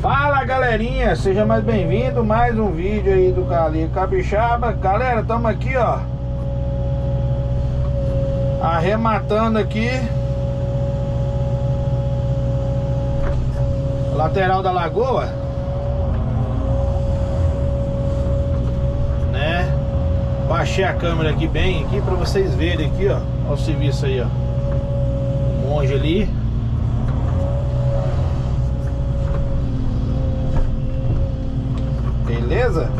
Fala galerinha, seja mais bem-vindo, mais um vídeo aí do Carlinhos Capixaba. Galera, estamos aqui ó, arrematando aqui a lateral da lagoa, né? Baixei a câmera aqui bem aqui para vocês verem aqui ó, ó o serviço aí ó, o monge ali. Beleza?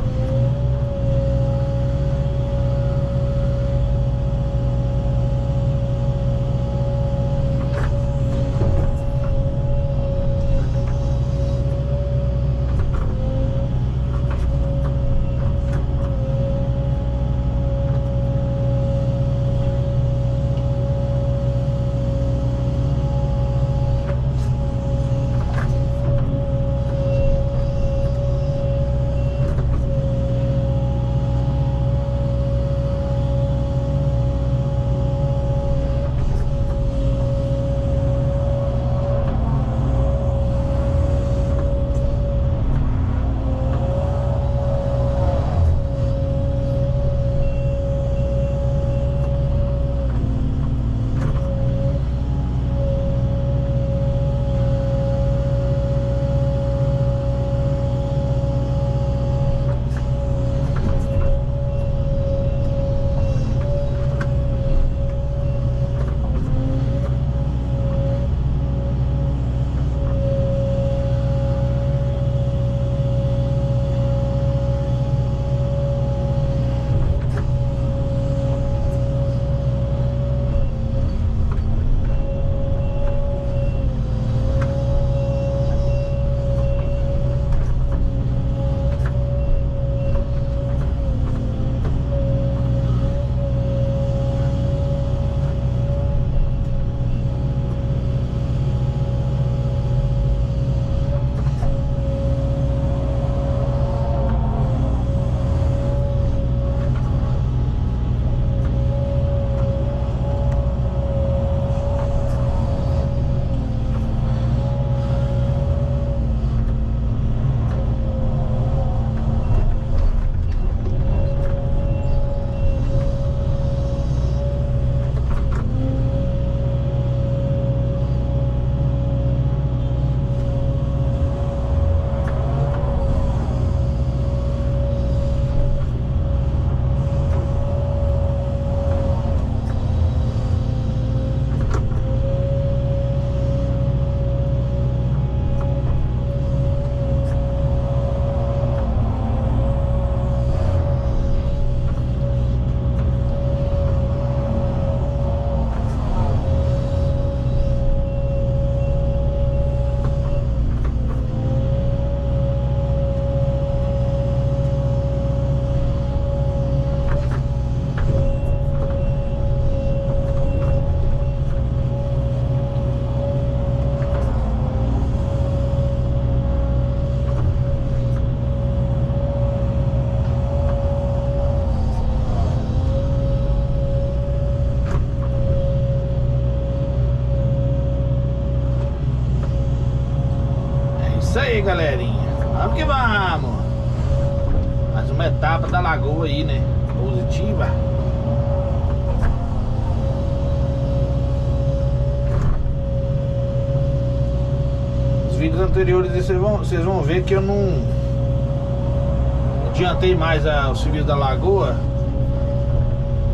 Isso aí, galerinha, vamos que vamos. Mais uma etapa da lagoa aí, né? Positiva. Os vídeos anteriores vocês vão ver que eu não adiantei mais o serviço da lagoa,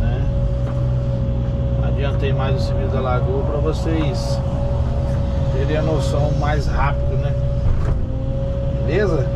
né? Adiantei mais o serviço da lagoa para vocês terem a noção mais rápido, né? Beleza?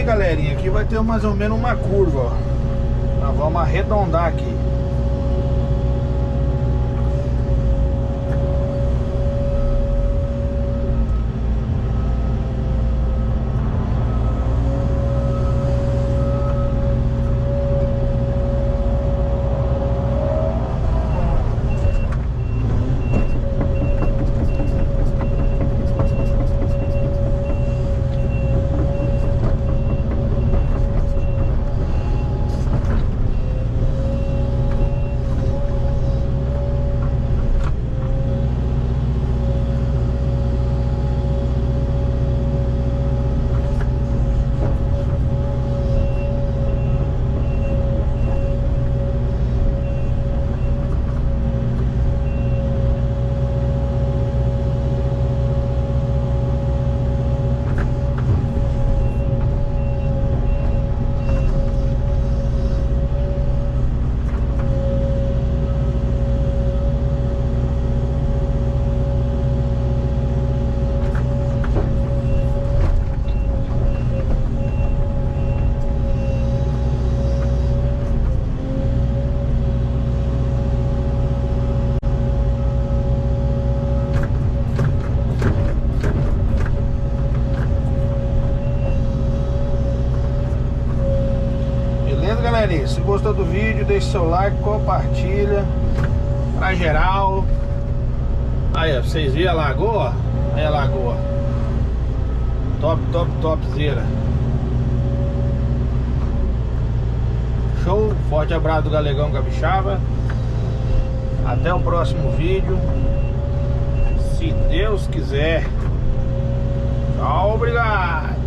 aí, galerinha. Aqui vai ter mais ou menos uma curva, ó. Nós vamos arredondar aqui. Galerinha, se gostou do vídeo, deixe seu like, compartilha pra geral. Aí, ó, vocês viram a lagoa? Aí a lagoa. Top, top, topzera. Show, forte abraço do Galegão Capixaba. Até o próximo vídeo, se Deus quiser. Tchau, obrigado.